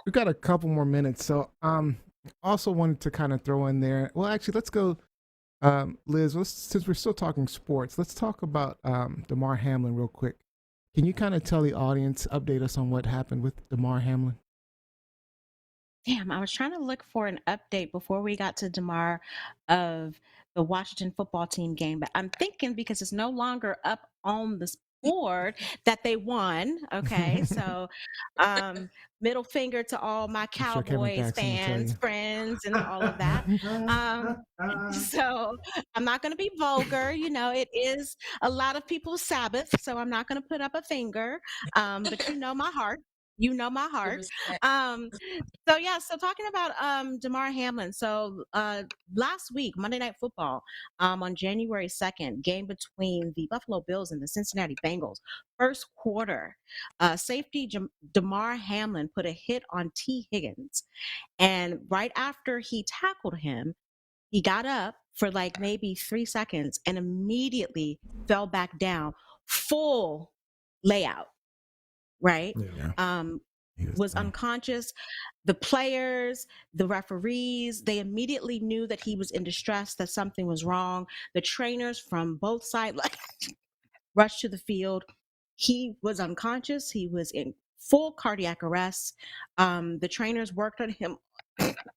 we've got a couple more minutes, so also wanted to kind of throw in there. Well, actually, let's go, Liz. Since we're still talking sports, let's talk about Damar Hamlin real quick. Can you kind of tell the audience, update us on what happened with Damar Hamlin? Damn, I was trying to look for an update before we got to Damar of the Washington football team game, but I'm thinking because it's no longer up on the board that they won. Okay, so um, middle finger to all my I'm sure Kevin Cowboys Paxton will tell fans, you. friends, and all of that. Um, so I'm not going to be vulgar. It is a lot of people's Sabbath, so I'm not going to put up a finger. But you know my heart. You know my The heart. respect. Um, so yeah, so talking about Damar Hamlin. So last week, Monday Night Football, on January 2nd, game between the Buffalo Bills and the Cincinnati Bengals. First quarter, safety Damar Hamlin put a hit on T. Higgins, and right after he tackled him, he got up for like maybe 3 seconds and immediately fell back down, full layout, right? Yeah, Um, he was was done. unconscious. The players, the referees, they immediately knew that he was in distress, that something was wrong. The trainers from both sides like rushed to the field. He was unconscious. He was in full cardiac arrest. The trainers worked on him,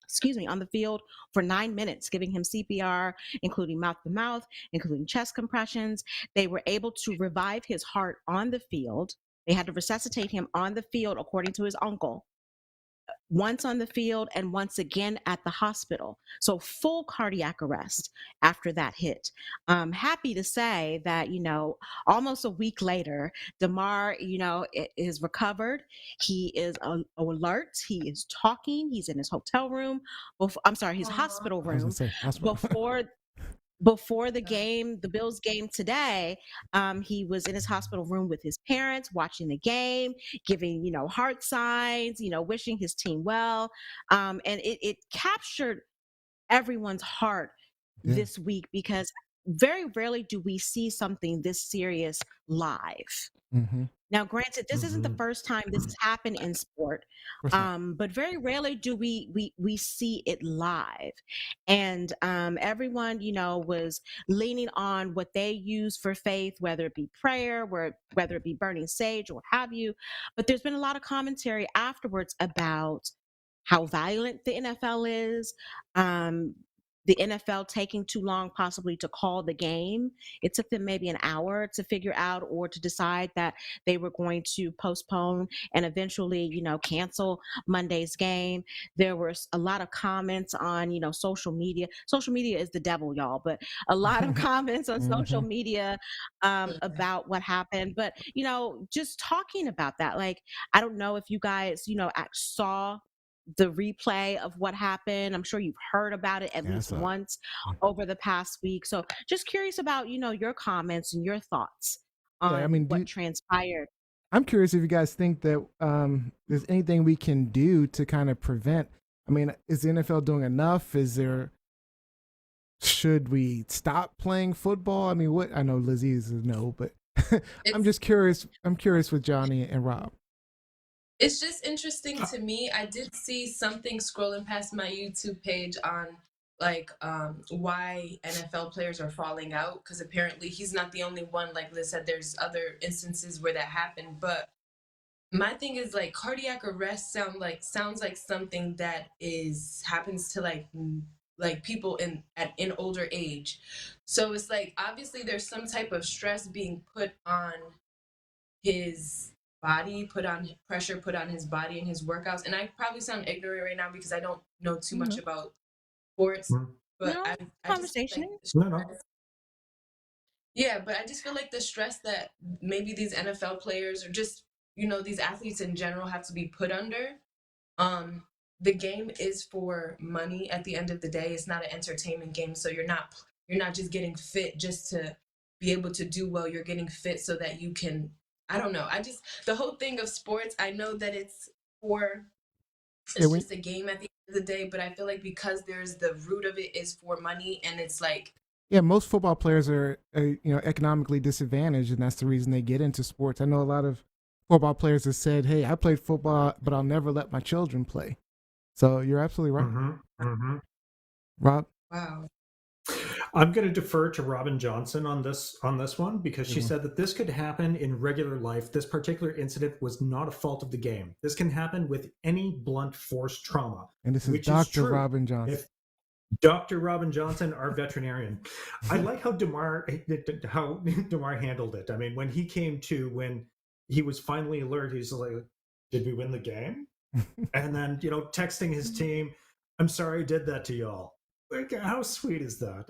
excuse me, on the field for 9 minutes, giving him CPR, including mouth to mouth, including chest compressions. They were able to revive his heart on the field. They had to resuscitate him on the field, according to his uncle, once on the field and once again at the hospital. So full cardiac arrest after that hit. Happy to say that, almost a week later, Damar, is recovered. He is alert. He is talking. He's in his hotel room. I'm sorry, his hospital I was gonna room say hospital. before before the game, the Bills game today. He was in his hospital room with his parents, watching the game, giving, heart signs, wishing his team well. And it captured everyone's heart Yeah. this week because very rarely do we see something this serious live. Mm-hmm. Now, granted, this isn't the Mhm. first time this has happened in sport, Of course not. but very rarely do we see it live. And everyone, was leaning on what they use for faith, whether it be prayer, whether it be burning sage or what have you. But there's been a lot of commentary afterwards about how violent the NFL is. The NFL taking too long possibly to call the game. It took them maybe an hour to figure out or to decide that they were going to postpone and eventually, cancel Monday's game. There was a lot of comments on, social media. Social media is the devil, y'all, but a lot of comments on social Mm-hmm. media about what happened. But, just talking about that, like, I don't know if you guys, saw the replay of what happened. I'm sure you've heard about it at Yeah, I least saw it. once over the past week. So just curious about, your comments and your thoughts Yeah, I on mean, what transpired. I'm curious if you guys think that there's anything we can do to kind of prevent. I mean, is the NFL doing enough? Should we stop playing football? I mean, what I know Lizzie is a no, but I'm It's just curious. I'm curious with Johnny and Rob. it's just interesting to me. I did see something scrolling past my YouTube page on like why NFL players are falling out, because apparently he's not the only one. Like Liz said, there's other instances where that happened. But my thing is like cardiac arrest sounds like something that is happens to like people in older age. So it's like obviously there's some type of stress being put on his body, put on pressure put on his body and his workouts. And I probably sound ignorant right now because I don't know too much No, about sports, Mm. but No I just feel conversation. like the No, no. stress, yeah, but I just feel like the stress that maybe these NFL players or just these athletes in general have to be put under. um the game is for money at the end of the day. It's not an entertainment game, so you're not just getting fit just to be able to do well. You're getting fit so that you can, I don't know, I just, the whole thing of sports, I know that for yeah, it's just a game at the end of the day, but I feel like because there's the root of it is for money, and it's like, yeah. Most football players are economically disadvantaged, and that's the reason they get into sports. I know a lot of football players have said, "Hey, I played football, but I'll never let my children play." So you're absolutely right, Rob. Wow. I'm going to defer to Robin Johnson on this one because she said that this could happen in regular life. This particular incident was not a fault of the game. This can happen with any blunt force trauma. And this is which Dr. true. Robin Johnson. If Dr. Robin Johnson, our veterinarian. I like how Damar handled it. I mean, when he came to, when he was finally alert, he's like, "Did we win the game?" And then, texting his team, "I'm sorry I did that to y'all." Like, how sweet is that?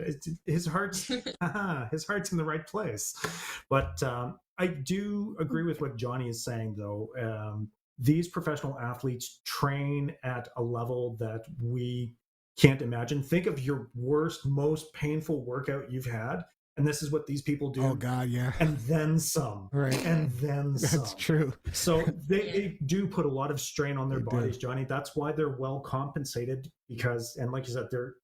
His heart's in the right place. But I do agree with what Johnny is saying, though. These professional athletes train at a level that we can't imagine. Think of your worst, most painful workout you've had, and this is what these people do. Oh God, yeah. And then some. Right. And then some. That's true. So they do put a lot of strain on their They bodies, do. Johnny. That's why they're well compensated, because, and like you said, they're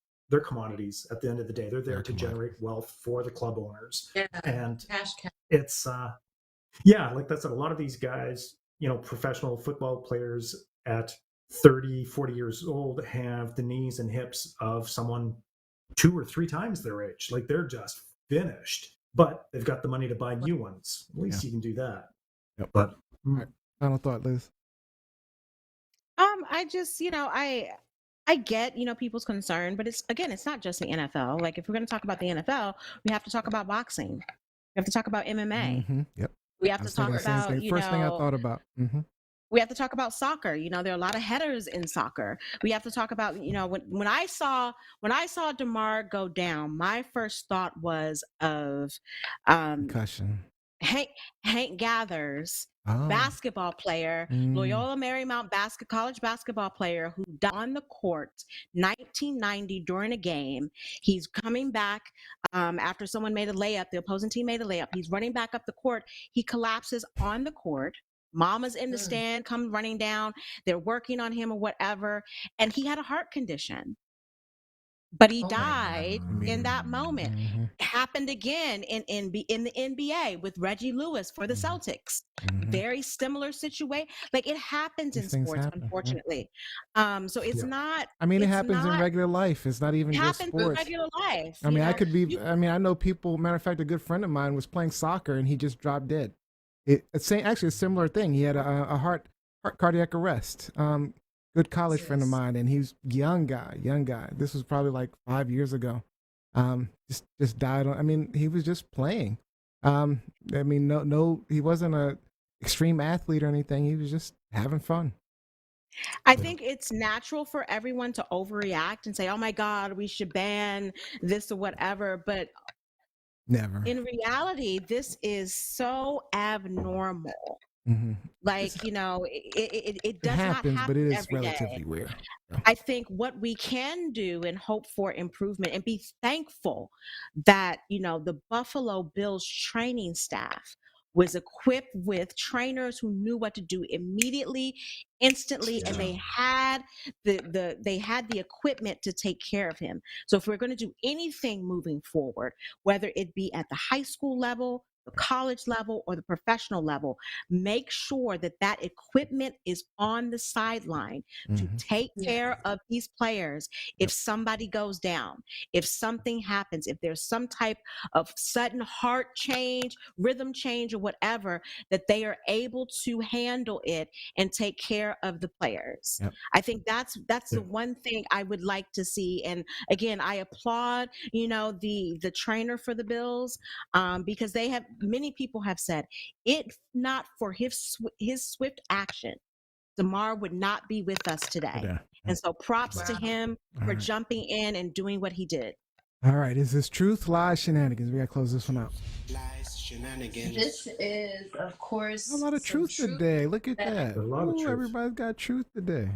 commodities at the end of the day. They're there to generate wealth for the club owners. Yeah. And Cash. it's like that's a lot of these guys, professional football players at 30, 40 years old have the knees and hips of someone 2 or 3 times their age. Like, they're just finished, but they've got the money to buy new ones. At least you can do that. Yep. But right. Final thought, Liz. I just, I get, people's concern, but it's not just the NFL. Like, if we're going to talk about the NFL, we have to talk about boxing. We have to talk about MMA. Mm-hmm. Yep. We have to talk about, first thing I thought about. Mm-hmm. We have to talk about soccer. There are a lot of headers in soccer. We have to talk about, when I saw Damar go down, my first thought was of Concussion. Hank Gathers, Oh. basketball player, Loyola Marymount college basketball player who died on the court 1990 during a game. He's coming back after someone made a layup. The opposing team made a layup. He's running back up the court. He collapses on the court. Mama's in the stand, come running down. They're working on him or whatever. And he had a heart condition. But he died in that moment. Mm-hmm. It happened again in the NBA with Reggie Lewis for the Celtics. Mm-hmm. Very similar situation. Like, it happens in sports, unfortunately. So it's not. I mean, it happens in regular life. It's not even just sports. It happens in regular life. I mean, I know people. Matter of fact, a good friend of mine was playing soccer and he just dropped dead. It's actually a similar thing. He had a heart cardiac arrest. Good college friend of mine, and he's young guy. This was probably like 5 years ago. Just died. I mean, he was just playing. I mean, no, he wasn't a extreme athlete or anything. He was just having fun. I think it's natural for everyone to overreact and say, "Oh my God, we should ban this or whatever," but never. In reality, this is so abnormal. Mm-hmm. Like, it does happens, not happen, but it is every relatively day. rare. I think what we can do and hope for improvement and be thankful that, the Buffalo Bills training staff was equipped with trainers who knew what to do immediately, instantly, and they had the equipment to take care of him. So if we're going to do anything moving forward, whether it be at the high school level, the college level, or the professional level, make sure that equipment is on the sideline to take care of these players. If somebody goes down, if something happens, if there's some type of sudden heart change, rhythm change, or whatever, that they are able to handle it and take care of the players. I think that's the one thing I would like to see. And again, I applaud, the trainer for the Bills, because many people have said, if not for his swift action, Damar would not be with us today. And so props to him for jumping in and doing what he did. All right. Is this truth, lies, shenanigans? We got to close this one out. Lies, shenanigans. This is, of course, a lot of truth today. Look at that. A lot of truth. Everybody's got truth today.